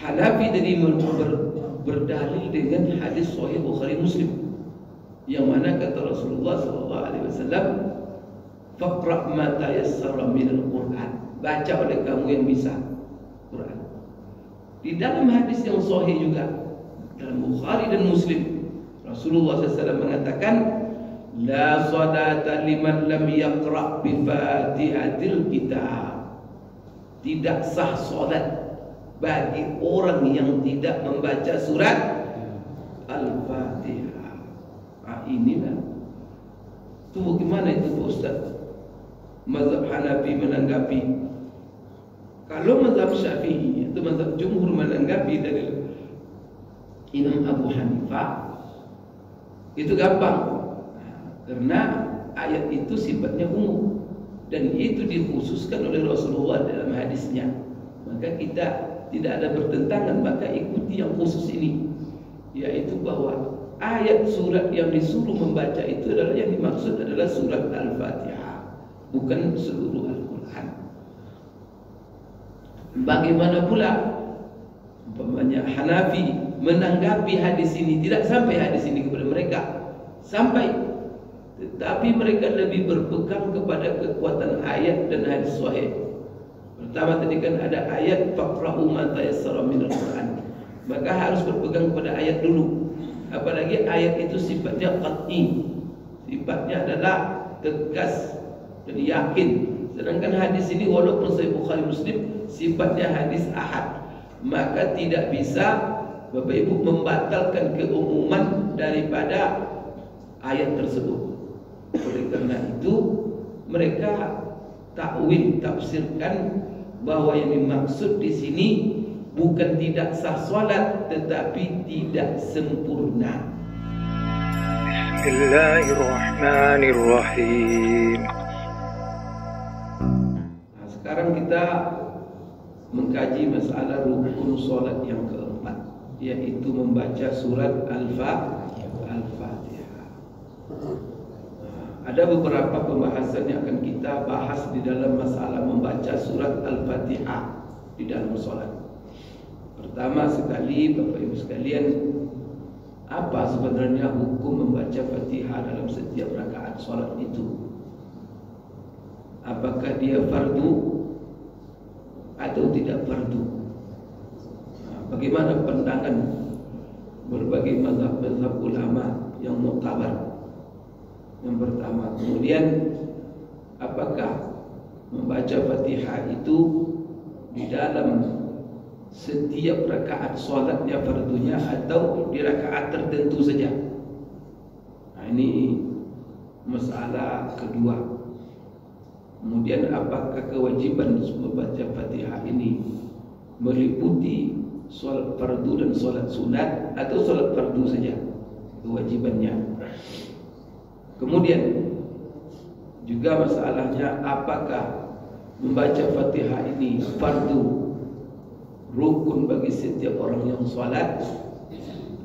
Hanafi tadi berdalil dengan hadis Sahih Bukhari Muslim, yang mana kata Rasulullah SAW, "Faqra' ma tayassara minal Qur'an." Baca oleh kamu yang bisa Quran. Di dalam hadis yang sahih juga dalam Bukhari dan Muslim, Rasulullah SAW mengatakan, "La salata liman lam yaqra' bi Fatihatil Kitab." Tidak sah salat bagi orang yang tidak membaca surat Al-Fatihah. Inilah. Itu bagaimana itu Pak Ustaz? Mazhab Hanafi menanggapi. Kalau mazhab Syafi'i itu mazhab jumhur menanggapi dari Imam Abu Hanifah, itu gampang. Karena ayat itu sifatnya umum dan itu dikhususkan oleh Rasulullah dalam hadisnya. Maka kita tidak ada bertentangan, maka ikuti yang khusus ini, yaitu bahwa ayat surat yang disuruh membaca itu adalah yang dimaksud adalah surat Al-Fatihah, bukan seluruh Al-Quran. Bagaimana pula umpamanya Hanafi menanggapi hadis ini, tidak sampai hadis ini kepada mereka, sampai, tetapi mereka lebih berpegang kepada kekuatan ayat dan hadis sahih. Pertama tadi kan ada ayat faqra'u ma tayassara minal Qur'an, maka harus berpegang kepada ayat dulu. Apalagi ayat itu sifatnya qat'i, sifatnya adalah tegas dan yakin. Sedangkan hadis ini walaupun Sahih Bukhari Muslim sifatnya hadis ahad, maka tidak bisa Bapak Ibu membatalkan keumuman daripada ayat tersebut. Oleh karena itu mereka takwil, tafsirkan bahwa yang dimaksud di sini bukan tidak sah salat, tetapi tidak sempurna. Bismillahirrahmanirrahim. Nah, sekarang kita mengkaji masalah rukun salat yang keempat, yaitu membaca surat Al-Fatihah. Ada beberapa pembahasan yang akan kita bahas di dalam masalah membaca surat Al-Fatihah di dalam salat. Pertama sekali, Bapak Ibu sekalian, apa sebenarnya hukum membaca Fatihah dalam setiap rakaat salat itu? Apakah dia fardu atau tidak fardu? Bagaimana pandangan berbagai mazhab ulama yang muktabar? Yang pertama, kemudian apakah membaca Fatihah itu di dalam setiap rakaat solatnya fardunya atau di rakaat tertentu saja? Nah, ini masalah kedua. Kemudian apakah kewajiban membaca Fatihah ini meliputi solat fardu dan solat sunat atau solat fardu saja kewajibannya? Kemudian juga masalahnya apakah membaca Fatihah ini fardu, rukun bagi setiap orang yang salat?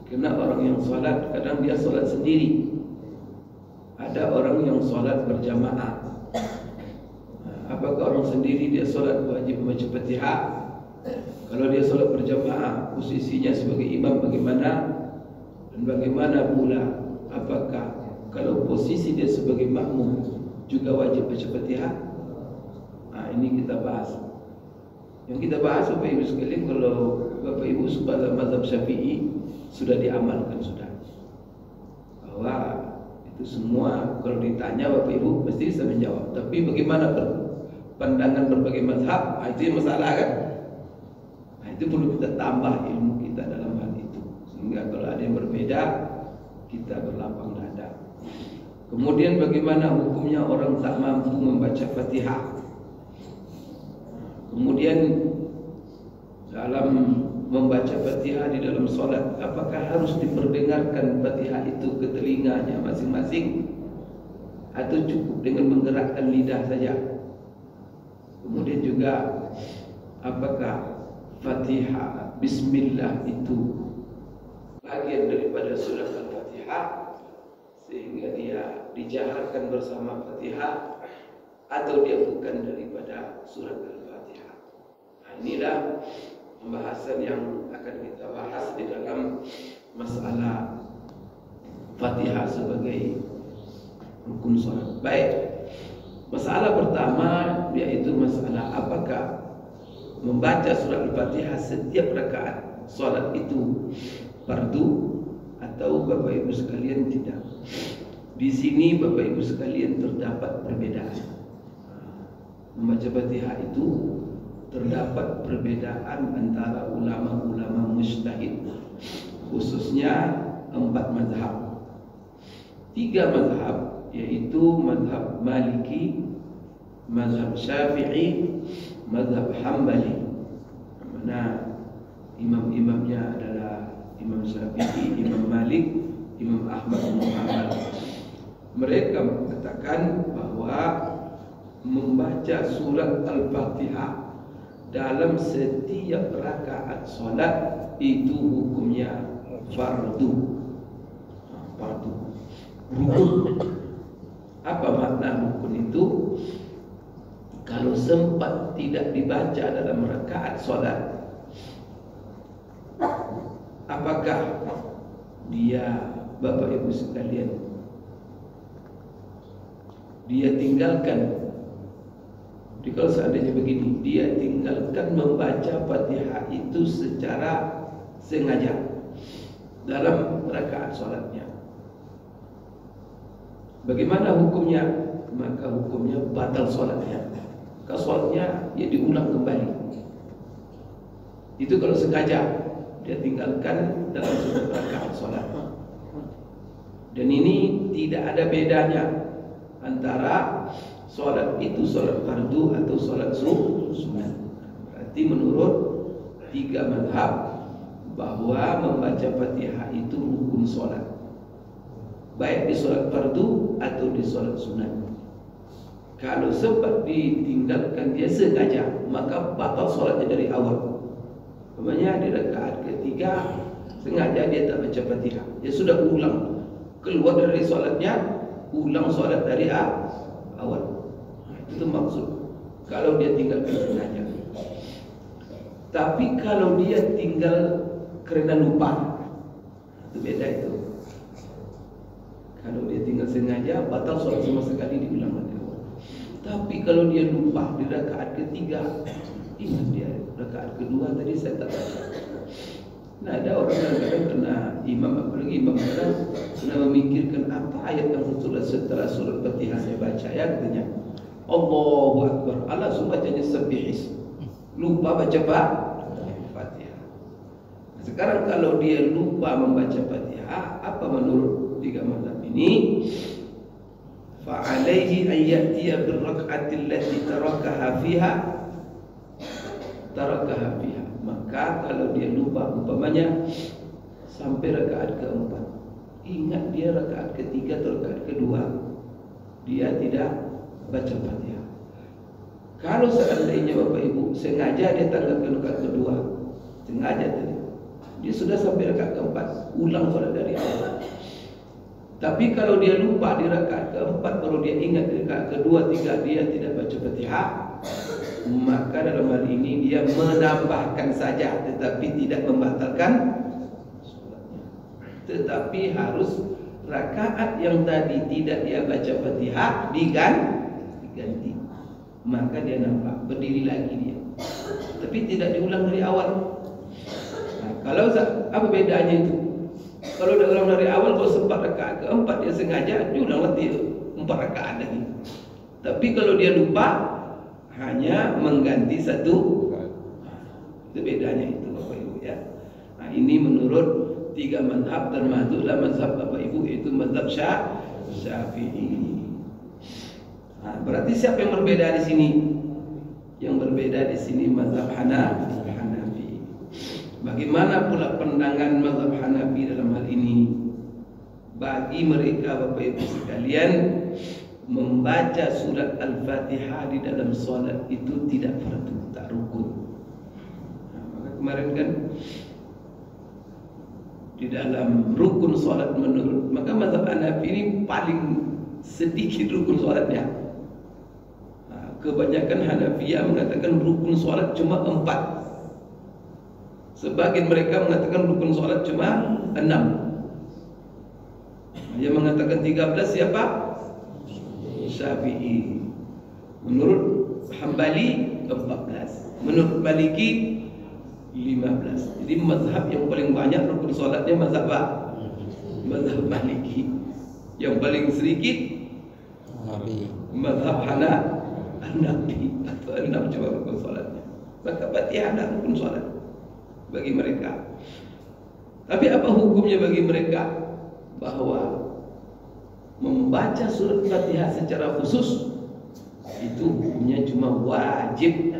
Karena orang yang salat kadang dia salat sendiri, ada orang yang salat berjamaah. Apakah orang sendiri dia salat wajib membaca Fatihah? Kalau dia salat berjamaah, posisinya sebagai imam bagaimana? Dan bagaimana pula apakah kalau posisi dia sebagai makmum juga wajib baca Fatihah? Nah, ini kita bahas. Yang kita bahas Bapak Ibu sekalian, kalau Bapak Ibu sebagai mazhab Syafi'i sudah diamalkan sudah, bahwa itu semua kalau ditanya Bapak Ibu mesti bisa menjawab. Tapi bagaimana pandangan berbagai mazhab? Nah, itu yang masalah kan? Nah, itu perlu kita tambah ilmu kita dalam hal itu, sehingga kalau ada yang berbeda kita berlapang dada. Kemudian bagaimana hukumnya orang tak mampu membaca Fatihah? Kemudian dalam membaca Fatihah di dalam salat, apakah harus diperdengarkan Fatihah itu ke telinganya masing-masing atau cukup dengan menggerakkan lidah saja? Kemudian juga apakah Fatihah Bismillah itu bagian daripada surat Al-Fatihah sehingga dia dijaharkan bersama Fatihah, atau dia bukan daripada surat Al-Fatihah? Nah, inilah pembahasan yang akan kita bahas di dalam masalah Fatihah sebagai rukun sholat. Baik, masalah pertama yaitu masalah apakah membaca surat Al-Fatihah setiap rakaat sholat itu fardu atau Bapak Ibu sekalian tidak. Di sini Bapak Ibu sekalian terdapat perbedaan. Membaca Fatihah itu terdapat perbedaan antara ulama-ulama mujtahid, khususnya 4 mazhab. 3 mazhab, yaitu mazhab Maliki, mazhab Syafi'i, mazhab Hambali. Mana imam-imamnya adalah Imam Syafi'i, Imam Malik, Imam Ahmad bin Hanbal. Mereka mengatakan bahwa membaca surat Al-Fatihah dalam setiap rakaat solat itu hukumnya fardu. Fardu. Rukun. Apa makna rukun itu? Kalau sempat tidak dibaca dalam rakaat solat, apakah dia, Bapak Ibu sekalian, dia tinggalkan? Jadi kalau seandainya begini, dia tinggalkan membaca Fatihah itu secara sengaja dalam rakaat sholatnya, bagaimana hukumnya? Maka hukumnya batal sholatnya. Kalau sholatnya dia diulang kembali. Itu kalau sengaja dia tinggalkan dalam satu rakaat sholat. Dan ini tidak ada bedanya antara sholat itu sholat fardu atau sholat sunnah. Berarti menurut 3 mazhab bahwa membaca Fatihah itu rukun sholat, baik di sholat fardu atau di sholat sunnah. Kalau sempat ditinggalkan dia sengaja, maka batal sholatnya dari awal. Namanya di rakaat ketiga sengaja dia tak baca Fatihah, dia sudah ulang, keluar dari sholatnya, ulang sholat dari awal. Itu maksud kalau dia tinggal sengaja. Tapi kalau dia tinggal karena lupa, itu beda itu. Kalau dia tinggal sengaja, batal sholat sama sekali, diulang lagi. Tapi kalau dia lupa di rakaat ketiga, ingat dia rakaat kedua tadi saya tak baca. Nah, ada orang yang kadang kena imam, apalagi imam kadang kena memikirkan apa ayat yang setelah surat Fatihah saya baca, ya katanya Allahu Akbar, Allah bacanya sabihis, lupa baca Fatihah. Sekarang kalau dia lupa membaca Fatihah, apa menurut 3 mazhab ini? Fa'alaihi an ya'tiya bil rak'ati allati tarakaha fiha. Maka kalau dia lupa, umpamanya sampai rakaat keempat, ingat dia rakaat ketiga atau rakaat kedua, dia tidak baca Fatihah. Kalau seandainya Bapak Ibu sengaja dia tanggalkan rakaat kedua, sengaja tadi, dia sudah sampai rakaat keempat, ulang sholat dari awal. Tapi kalau dia lupa di rakaat keempat, baru dia ingat di rakaat kedua, tiga, dia tidak baca Fatihah, maka dalam hal ini dia menambahkan saja, tetapi tidak membatalkan sholatnya. Tetapi harus rakaat yang tadi tidak dia baca Fatihah diganti, maka dia nambah, berdiri lagi dia, tapi tidak diulang dari awal. Nah, kalau apa bedanya itu? Kalau dia ulang dari awal, kalau sempat rakaat keempat dia sengaja diulang lagi 4 rakaat lagi. Tapi kalau dia lupa, hanya mengganti 1. Itu bedanya itu Bapak Ibu ya. Nah, ini menurut 3 mazhab, termasuklah mazhab Bapak Ibu, itu mazhab Syafi'i. Nah, berarti siapa yang berbeda di sini? Yang berbeda di sini mazhab Hanafi. Bagaimana pula pandangan mazhab Hanafi dalam hal ini? Bagi mereka Bapak Ibu sekalian, membaca surat Al-Fatihah di dalam solat itu tidak fardu, tak rukun. Nah, maka kemarin kan di dalam rukun solat menurut, maka mazhab Hanafi ini paling sedikit rukun solatnya. Nah, kebanyakan Hanafiyah mengatakan rukun solat cuma 4. Sebagian mereka mengatakan rukun solat cuma 6. Yang mengatakan 13 siapa? Syafi'i. Menurut Hambali 14. Menurut Maliki 15. Jadi mazhab yang paling banyak rukun solatnya mazhab apa? Mazhab Maliki. Yang paling sedikit mazhab Hanafi atau 6 coba rukun solatnya. Maka Fatihah adalah rukun solat bagi mereka. Tapi apa hukumnya bagi mereka? Bahwa membaca surat Fatihah secara khusus itu hukumnya cuma wajib.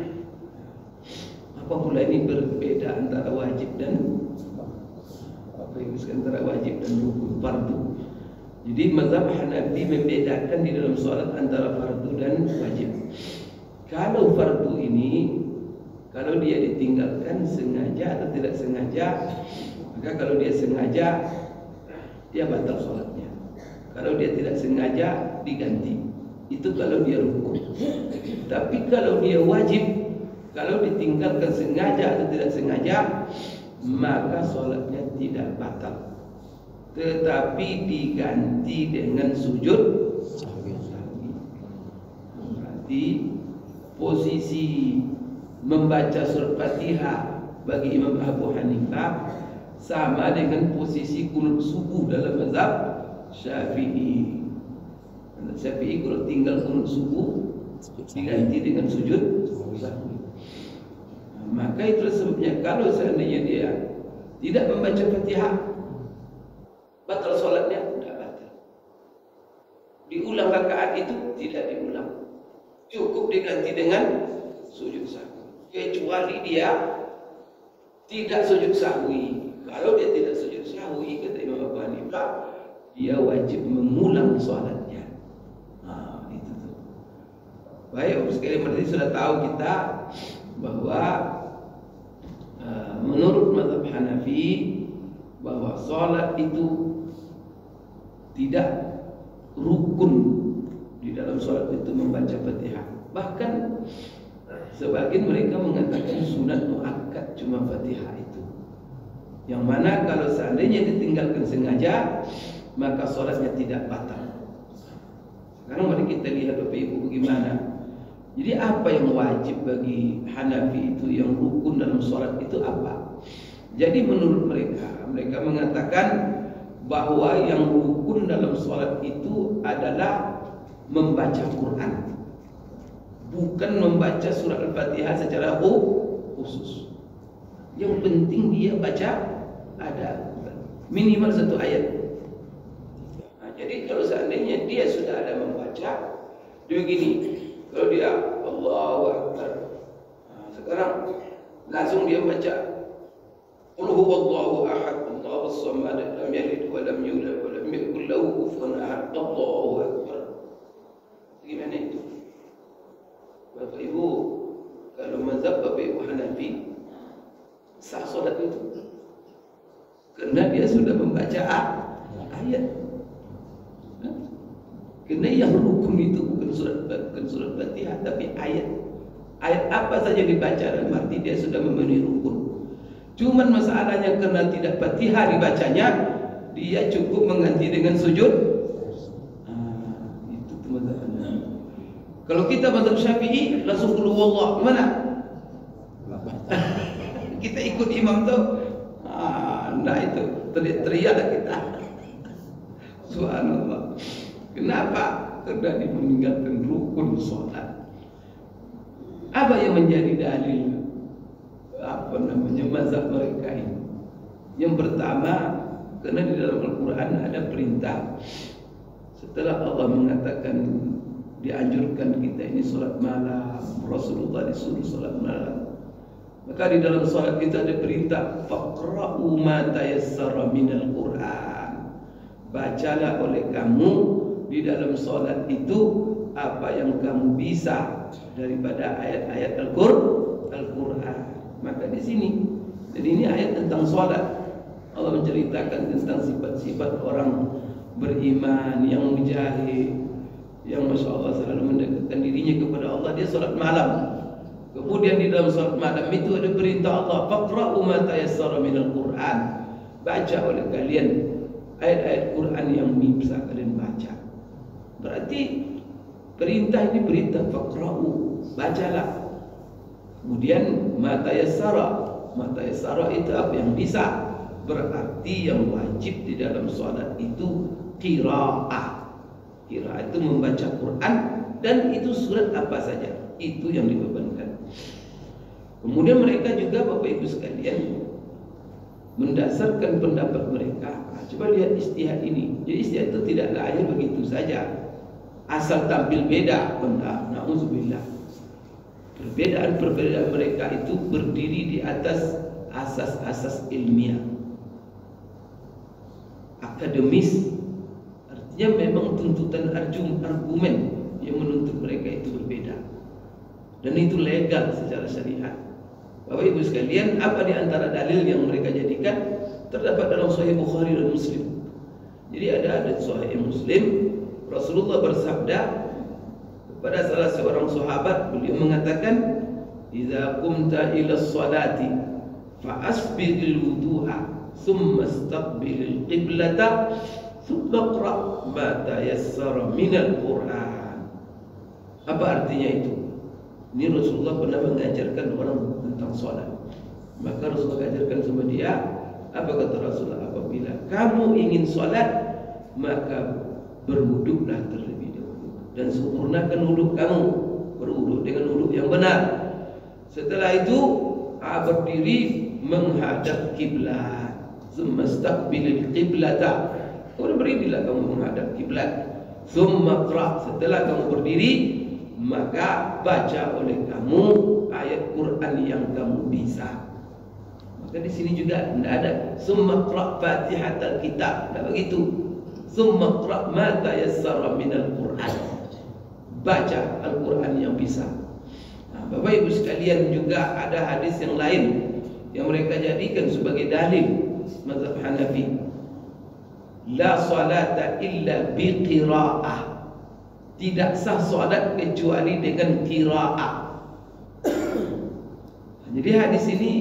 Apa pula ini berbeda antara wajib dan antara wajib dan rukun fardu. Jadi mazhab Hanafi membedakan di dalam solat antara fardu dan wajib. Kalau fardu ini, kalau dia ditinggalkan sengaja atau tidak sengaja, maka kalau dia sengaja dia batal solatnya. Kalau dia tidak sengaja diganti. Itu kalau dia rukun. Tapi kalau dia wajib, kalau ditinggalkan sengaja atau tidak sengaja, maka solatnya tidak batal, tetapi diganti dengan sujud sahwi. Berarti posisi membaca surat Fatihah bagi Imam Abu Hanifah sama dengan posisi kunut subuh dalam mazhab Syafi'i. Syafi'i kalau tinggal kunut subuh diganti dengan sujud sahwi. Maka itu sebabnya kalau seandainya dia tidak membaca Fatihah, batal solatnya, tidak batal. Diulang rakaat itu tidak diulang, cukup diganti dengan sujud sahwi. Kecuali dia tidak sujud sahwi. Kalau dia tidak sujud sahwi, kata Imam Abu Hanifah, dia wajib mengulang solatnya. Itu tuh. Baik, sekali berarti sudah tahu kita bahwa menurut mazhab Hanafi bahwa solat itu tidak rukun, di dalam solat itu membaca Fatihah. Bahkan sebagian mereka mengatakan sunat muakkad cuma Fatihah itu, yang mana kalau seandainya ditinggalkan sengaja maka solatnya tidak batal. Sekarang mari kita lihat Bapak Ibu bagaimana. Jadi apa yang wajib bagi Hanafi itu, yang rukun dalam sholat itu apa? Jadi menurut mereka mengatakan bahwa yang rukun dalam sholat itu adalah membaca Quran, bukan membaca surat Al-Fatihah secara khusus. Yang penting dia baca ada minimal 1 ayat. Jadi kalau seandainya dia sudah ada membaca, dia begini. Kalau dia Allahu Akbar, sekarang langsung dia baca Qul huwallahu ahad, Allahus samad, lam yalid wa lam yulad wa lam yakul lahu kufuwan ahad, Allahu Akbar. Gimana itu? Bapak Ibu, kalau mazhab Bapak Ibu Hanafi sah solat itu, karena dia sudah membaca ayat. Karena yang rukun itu bukan surat Fatihah, tapi ayat. Ayat apa saja dibaca dalam arti dia sudah memenuhi rukun. Cuman masalahnya karena tidak Fatihah dibacanya, dia cukup mengganti dengan sujud. Itu mazhabnya. Kalau kita mazhab Syafi'i langsung qul huwallah, gimana? Kita ikut imam tuh. Nah itu teriak kita. Subhanallah. Kenapa? Karena dia meninggalkan rukun sholat. Apa yang menjadi dalil mazhab mereka ini? Yang pertama, karena di dalam Al-Quran ada perintah. Setelah Allah mengatakan dianjurkan kita ini sholat malam, Rasulullah disuruh sholat malam, maka di dalam sholat kita ada perintah faqra'u ma tayassara minal Quran. Bacalah oleh kamu di dalam sholat itu apa yang kamu bisa daripada ayat-ayat Al-Quran. Maka di sini, jadi ini ayat tentang sholat. Allah menceritakan tentang sifat-sifat orang beriman yang mujahid, yang masya Allah selalu mendekatkan dirinya kepada Allah. Dia sholat malam. Kemudian di dalam salat malam itu ada perintah Allah, faqra'u ma tayassara minal Qur'an. Baca oleh kalian ayat-ayat Quran yang bisa kalian baca. Berarti perintah ini perintah faqra'u, bacalah. Kemudian ma tayassara itu apa yang bisa. Berarti yang wajib di dalam salat itu qiraah. Qiraah itu membaca Quran, dan itu surat apa saja, itu yang dibebankan. Kemudian mereka juga, Bapak Ibu sekalian, mendasarkan pendapat mereka. Coba lihat istihad ini. Jadi istihad itu tidak lahir begitu saja, asal tampil beda. Na'udzubillah. Perbedaan mereka itu berdiri di atas asas-asas ilmiah, akademis. Artinya memang tuntutan argumen yang menuntut mereka itu berbeda, dan itu legal secara syariat. Bapak Ibu sekalian, apa di antara dalil yang mereka jadikan? Terdapat dalam Sahih Bukhari dan Muslim. Jadi ada Sahih Muslim, Rasulullah bersabda kepada salah seorang sahabat, beliau mengatakan, "Idza qumta ila sholati fa asbighil wudu'a, thumma istaqbilil qiblata, thumma qra' ma tayassara minal Qur'an." Apa artinya itu? Ini Rasulullah pernah mengajarkan orang tentang sholat. Maka Rasulullah ajarkan sama dia, apa kata Rasulullah? Apabila kamu ingin sholat, maka berwuduklah terlebih dahulu, dan sempurnakan wuduk kamu, berwuduk dengan wuduk yang benar. Setelah itu berdiri menghadap kiblat, semastaqbilil qiblata, kemudian berdirilah kamu menghadap kiblat. Summa qra', setelah kamu berdiri, maka baca oleh kamu ayat Quran yang kamu bisa. Maka di sini juga tidak ada summa qra' fatihatal kitab, tidak begitu. Summa qra' ma tayassara minal Quran, baca Al-Quran yang bisa. Nah, Bapak Ibu sekalian, juga ada hadis yang lain yang mereka jadikan sebagai dalil mazhab Hanafi. La salata illa biqira'ah, tidak sah salat kecuali dengan qiraah. Jadi hadis ini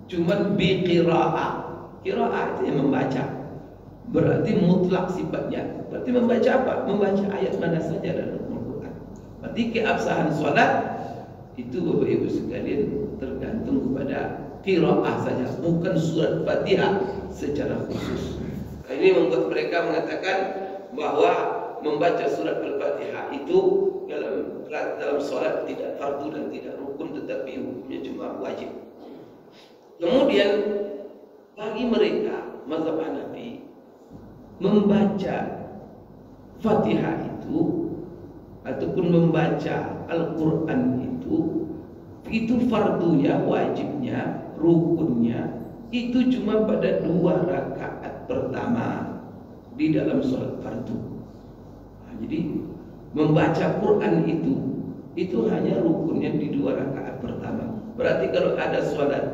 cuma biqiraah. Qiraah itu yang membaca, berarti mutlak sifatnya. Berarti membaca apa? Membaca ayat mana saja dalam Al-Quran. Berarti keabsahan salat itu, Bapak Ibu sekalian, tergantung kepada qiraah saja, bukan surat Fatihah secara khusus. Nah, ini membuat mereka mengatakan bahwa membaca surat Al-Fatihah itu dalam sholat tidak fardu dan tidak rukun, tetapi hukumnya cuma wajib. Kemudian bagi mereka mazhab Hanafi, membaca Fatihah itu ataupun membaca Al-Quran itu fardunya, wajibnya, rukunnya itu cuma pada 2 rakaat pertama di dalam sholat fardu. Jadi membaca Quran itu hanya rukunnya di 2 rakaat pertama. Berarti kalau ada sholat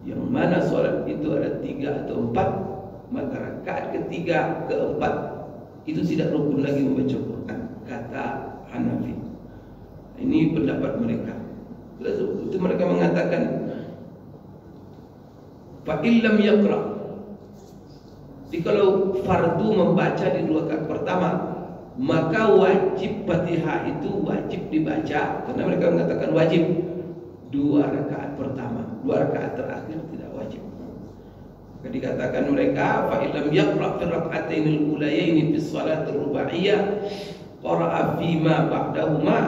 yang mana sholat itu ada 3 atau 4, maka rakaat ketiga, keempat itu tidak rukun lagi membaca Quran, kata Hanafi. Ini pendapat mereka. Itu mereka mengatakan, fa illam yaqra, jadi kalau fardu membaca di 2 rakaat pertama, maka wajib Fatihah itu wajib dibaca, karena mereka mengatakan wajib 2 rakaat pertama, 2 rakaat terakhir tidak wajib. Maka dikatakan mereka, fa illam yaqra fi rak'atainil ulayaini fi shalatir rubaiyah qara'a fima ba'dahuma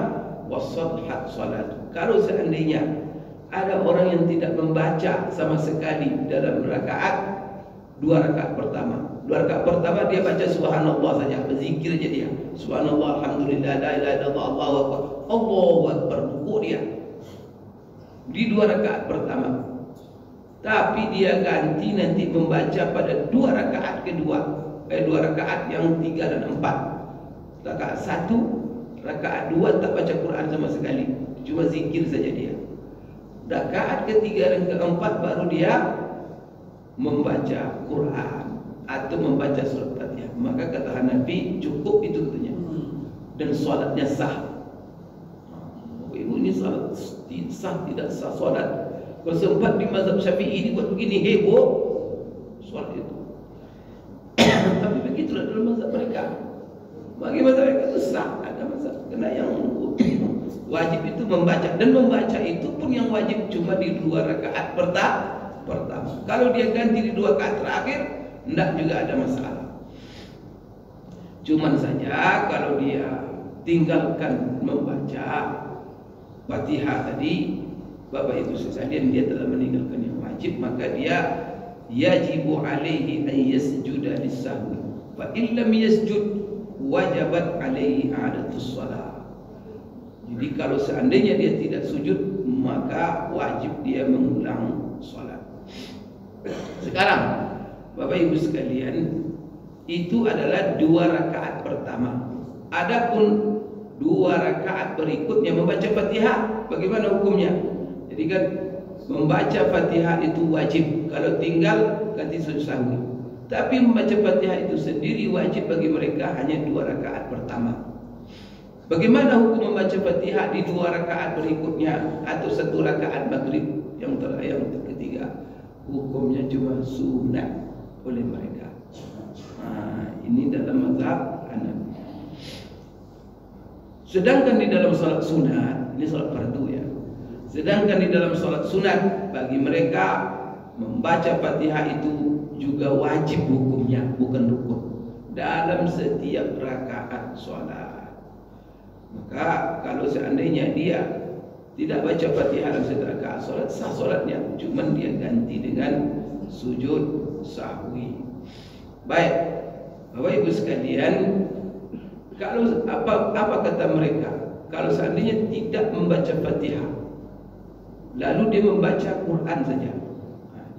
wa sahhat salat. Kalau seandainya ada orang yang tidak membaca sama sekali dalam rakaat 2 rakaat pertama. 2 rakaat pertama dia baca subhanallah saja, berzikir aja dia. Subhanallah, alhamdulillah, la ilaha illallah, Allahu akbar. Allahu akbar, ruku dia di 2 rakaat pertama. Tapi dia ganti nanti membaca pada 2 rakaat kedua, 2 rakaat yang 3 dan 4. Rakaat 1, rakaat 2 tak baca Quran sama sekali, cuma zikir saja dia. Rakaat ketiga dan keempat baru dia membaca Quran atau membaca surat Fatihah. Maka kata Hanafi cukup itu katanya, dan sholatnya sah. Ibu, ini ini salat sah tidak sah solat. Kalau sempat di mazhab Syafi'i dibuat begini heboh solat itu. Tapi begitulah dalam mazhab mereka. Bagi mazhab mereka itu sah, ada mazhab. Karena yang wajib itu membaca, dan membaca itu pun yang wajib cuma di 2 rakaat pertama. Kalau dia ganti di 2 rakaat terakhir, tidak juga ada masalah. Cuman saja kalau dia tinggalkan membaca Fatihah tadi, Bapak Ibu sekalian, dia telah meninggalkan yang wajib, maka dia yajibu alaihi an yasjuda lis-sahwi. Fa in lam yasjud wajabat alaihi i'adatus shalah. Jadi kalau seandainya dia tidak sujud, maka wajib dia mengulang salat. Sekarang Bapak Ibu sekalian, itu adalah 2 rakaat pertama. Adapun 2 rakaat berikutnya membaca Fatihah, bagaimana hukumnya? Jadi kan membaca Fatihah itu wajib. Kalau tinggal ganti sujud sahwi. Tapi membaca Fatihah itu sendiri wajib bagi mereka hanya 2 rakaat pertama. Bagaimana hukum membaca Fatihah di 2 rakaat berikutnya atau 1 rakaat maghrib yang ketiga? Hukumnya cuma sunat oleh mereka. Ini dalam mazhab Hanafi. Sedangkan di dalam salat sunat, ini salat fardu ya. Sedangkan di dalam salat sunat bagi mereka membaca Fatihah itu juga wajib hukumnya, bukan rukun, dalam setiap rakaat salat. Maka kalau seandainya dia tidak baca Fatihah dalam setiap rakaat salat, sah salatnya, cuma dia ganti dengan sujud sahwi. Baik, Bapak Ibu sekalian, kalau apa kata mereka? Kalau seandainya tidak membaca Fatihah, lalu dia membaca Quran saja,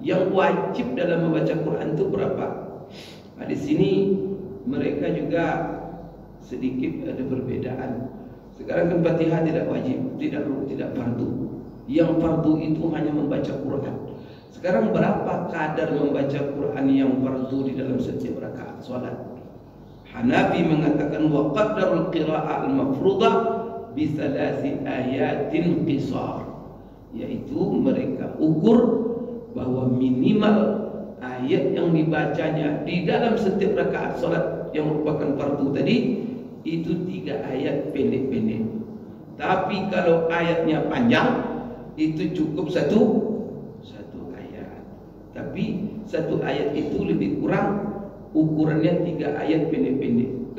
yang wajib dalam membaca Quran itu berapa? Di sini mereka juga sedikit ada perbedaan. Sekarang kan Fatihah tidak wajib, tidak fardu. Yang fardu itu hanya membaca Quran. Sekarang berapa kadar membaca Quran yang fardu di dalam setiap rakaat salat? Hanafi mengatakan wa qadarul qira'ah al-mafruḍah bi 3 ayatin qisar, yaitu mereka ukur bahwa minimal ayat yang dibacanya di dalam setiap rakaat salat yang merupakan fardu tadi itu 3 ayat pendek-pendek. Tapi kalau ayatnya panjang itu cukup satu ayat. Tapi 1 ayat itu lebih kurang, ukurannya 3 ayat pendek-pendek.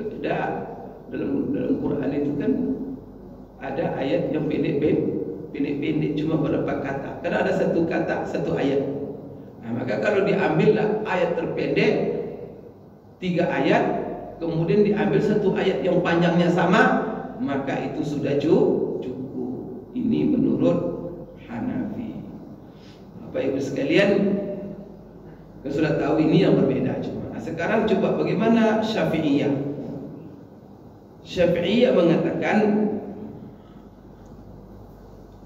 Dalam Quran itu kan ada ayat yang pendek-pendek cuma beberapa kata. Karena ada 1 kata 1 ayat. Maka kalau diambillah ayat terpendek 3 ayat, kemudian diambil 1 ayat yang panjangnya sama, maka itu sudah cukup. Ini menurut Hanafi. Bapak Ibu sekalian, kita sudah tahu ini yang berbeda. Sekarang coba bagaimana Syafi'iyah. Syafi'iyah mengatakan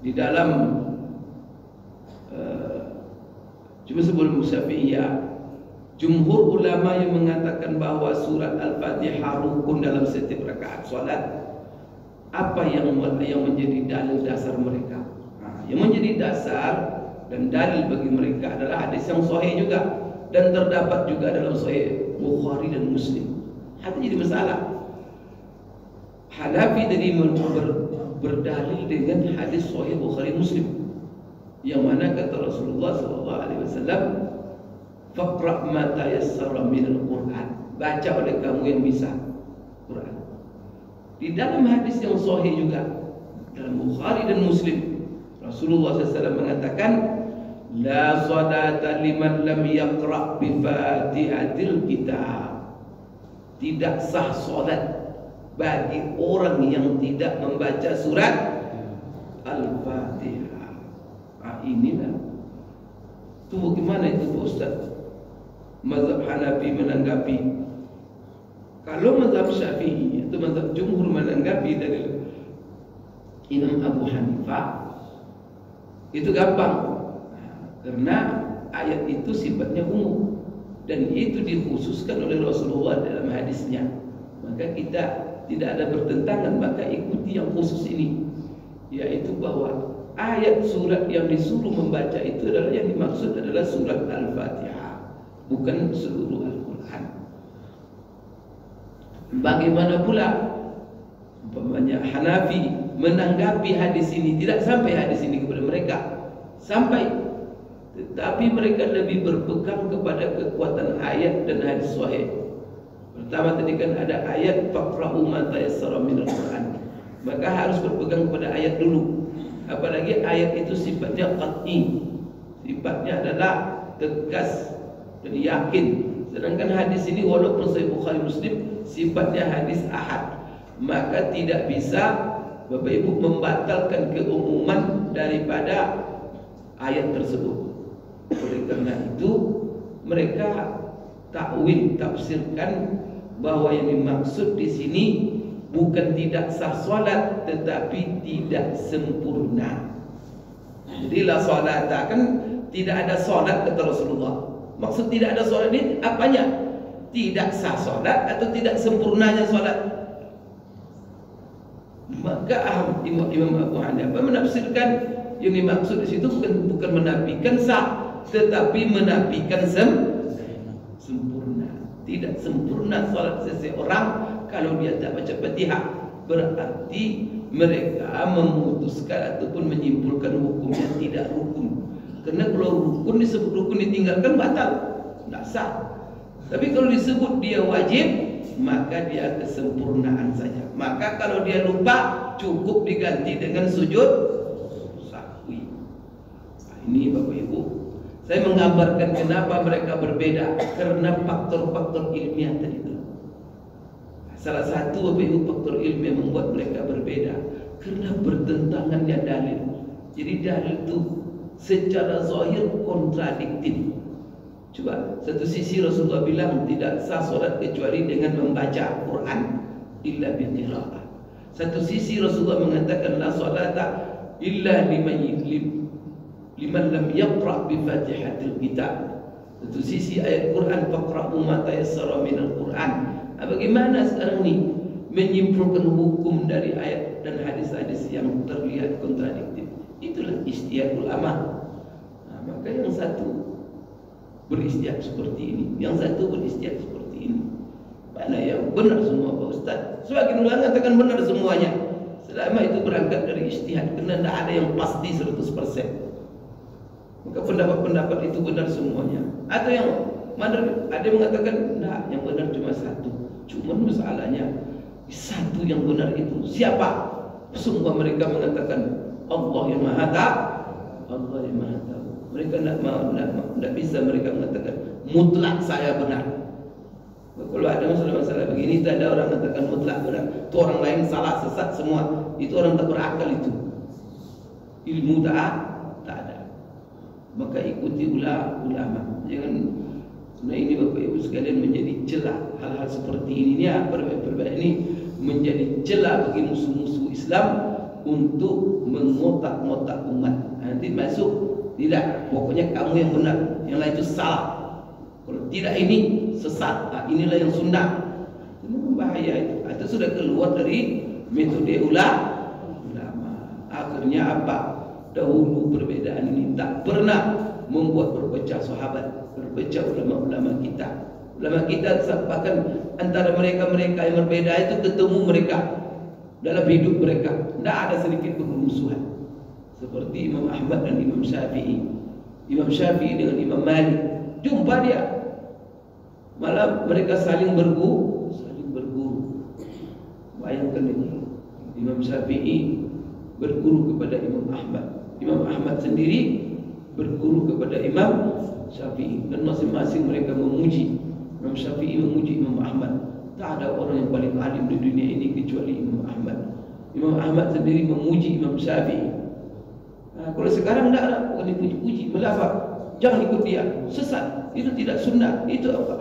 di dalam cuma sebelum Syafi'iyah, jumhur ulama yang mengatakan bahwa surat Al-Fatihah rukun dalam setiap rakaat salat. Apa yang menjadi dalil dasar mereka? Yang menjadi dasar dan dalil bagi mereka adalah hadis yang sahih juga, dan terdapat juga dalam Sahih Bukhari dan Muslim. Hati jadi masalah. Hanafi tadi berdalil dengan hadis Sahih Bukhari Muslim, yang mana kata Rasulullah SAW, "Faqra' ma tayassara minal Qur'an." Baca oleh kamu yang bisa Quran. Di dalam hadis yang sahih juga dalam Bukhari dan Muslim, Rasulullah SAW mengatakan, "La salata liman lam yaqra' bi Fatihatil Kitab." Tidak sah salat bagi orang yang tidak membaca surat Al-Fatihah. Inilah. Itu bagaimana itu Pak Ustaz? Mazhab Hanafi menanggapi. Kalau mazhab Syafi'i itu mazhab jumhur menanggapi dari Imam Abu Hanifah, itu gampang. Karena ayat itu sifatnya umum dan itu dikhususkan oleh Rasulullah dalam hadisnya. Maka kita tidak ada bertentangan, maka ikuti yang khusus ini. yaitu bahwa ayat surat yang disuruh membaca itu adalah yang dimaksud adalah surat Al-Fatihah, bukan seluruh Al-Quran. Bagaimana pula umpamanya Hanafi menanggapi hadis ini? Tidak sampai hadis ini kepada mereka, sampai, tetapi mereka lebih berpegang kepada kekuatan ayat dan hadis sahih. Pertama tadi kan ada ayat faqra'u ma tayassara minal Quran, maka harus berpegang kepada ayat dulu. Apalagi ayat itu sifatnya qat'i, sifatnya adalah tegas dan yakin. Sedangkan hadis ini walaupun Sahih Bukhari Muslim sifatnya hadis ahad, maka tidak bisa Bapak Ibu membatalkan keumuman daripada ayat tersebut. Oleh karena itu mereka takwil, tafsirkan bahwa yang dimaksud di sini bukan tidak sah salat, tetapi tidak sempurna. Jadi la salat, kan tidak ada salat kata Rasulullah. Maksud tidak ada salat ini apanya? Tidak sah salat atau tidak sempurnanya salat. Maka Imam Abu Hanifah menafsirkan yang dimaksud di situ bukan menafikan sah, tetapi menafikan sempurna. Tidak sempurna salat seseorang kalau dia tak baca Fatihah. Berarti mereka memutuskan ataupun menyimpulkan hukumnya tidak rukun. Karena kalau rukun disebut rukun ditinggalkan batal, tidak sah. Tapi kalau disebut dia wajib, maka dia kesempurnaan saja. Maka kalau dia lupa, cukup diganti dengan sujud sahwi. Nah, ini Bapak Ibu, saya menggambarkan kenapa mereka berbeda, karena faktor-faktor ilmiah tadi itu. Salah satu Bapak Ibu faktor ilmiah membuat mereka berbeda, karena bertentangannya dalil. Jadi dalil itu secara zahir kontradiktif. Coba, satu sisi Rasulullah bilang tidak sah salat kecuali dengan membaca Quran illa bil qiraah. Satu sisi Rasulullah mengatakan la salata illa liman lam yaqra bi Fatihatil Kitab. Satu sisi ayat Quran faqra'u ma tayassara minal Quran. Nah, bagaimana sekarang ni menyimpulkan hukum dari ayat dan hadis-hadis yang terlihat kontradiktif? Itulah ijtihad ulama. Nah, maka yang satu beristihad seperti ini, yang satu beristihad seperti ini. Mana yang benar semua Pak Ustaz? Sebagian ulama mengatakan benar semuanya, selama itu berangkat dari ijtihad, karena tidak ada yang pasti 100%. Maka pendapat-pendapat itu benar semuanya. Atau yang mana ada yang mengatakan tidak, yang benar cuma satu. Cuma masalahnya satu yang benar itu siapa? Semua mereka mengatakan Allah yang Maha Tahu, Allah yang Maha Tahu. Mereka tidak bisa mereka mengatakan mutlak saya benar. Kalau ada masalah-masalah begini, tak ada orang mengatakan mutlak benar. Itu orang lain salah, sesat semua. Itu orang tak berakal itu. Ilmu tak ada. Maka ikuti ulama. Jangan. Nah ini Bapak Ibu sekalian menjadi celah hal-hal seperti ini ya, perbedaan ini menjadi celah bagi musuh-musuh Islam untuk mengotak-ngotak umat. Nanti masuk. Tidak, pokoknya kamu yang benar, yang lain itu salah. Kalau tidak ini sesat. Nah, inilah yang sunnah. Ini membahaya itu. Itu sudah keluar dari metode ulama. Akhirnya apa? Dahulu perbedaan ini tak pernah membuat berpecah sahabat, berpecah ulama-ulama kita. Ulama kita bahkan antara mereka-mereka yang berbeda itu ketemu mereka dalam hidup mereka. Tidak ada sedikit permusuhan. Seperti Imam Ahmad dan Imam Syafi'i. Imam Syafi'i dengan Imam Malik, jumpa dia. Malah mereka saling berguru. Bayangkan ini. Imam Syafi'i berguru kepada Imam Ahmad. Imam Ahmad sendiri berguru kepada Imam Syafi'i. Dan masing-masing mereka memuji. Imam Syafi'i memuji Imam Ahmad. Tak ada orang yang paling alim di dunia ini kecuali Imam Ahmad. Imam Ahmad sendiri memuji Imam Syafi'i. Nah, kalau sekarang tidak ada, bukan dipuji-puji, melafaz, jangan ikut dia, sesat, itu tidak sunnah, itu apa?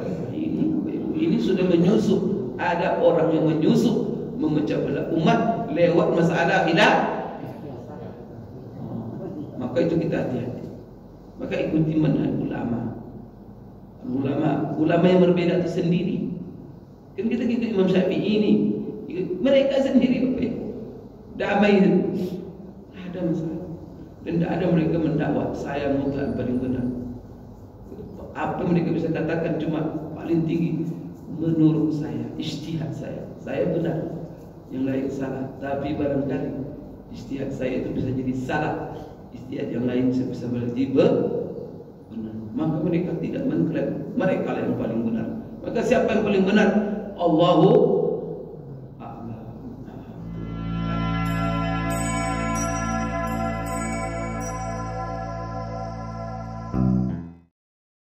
Ini sudah menyusup, ada orang yang menyusup, memecah belah umat lewat masalah khilaf. Maka itu kita hati-hati. Maka ikuti manhaj ulama. Ulama yang berbeda itu sendiri. Kan kita ikut Imam Syafi'i ini, mereka sendiri damai. ada masalah. Dan tidak ada mereka mendakwa saya mutlak paling benar. Apa mereka bisa katakan cuma paling tinggi menurut saya, ijtihad saya benar, yang lain salah. Tapi barangkali ijtihad saya itu bisa jadi salah, ijtihad yang lain bisa menjadi benar. Maka mereka tidak mengklaim mereka yang paling benar. Maka siapa yang paling benar? Allahu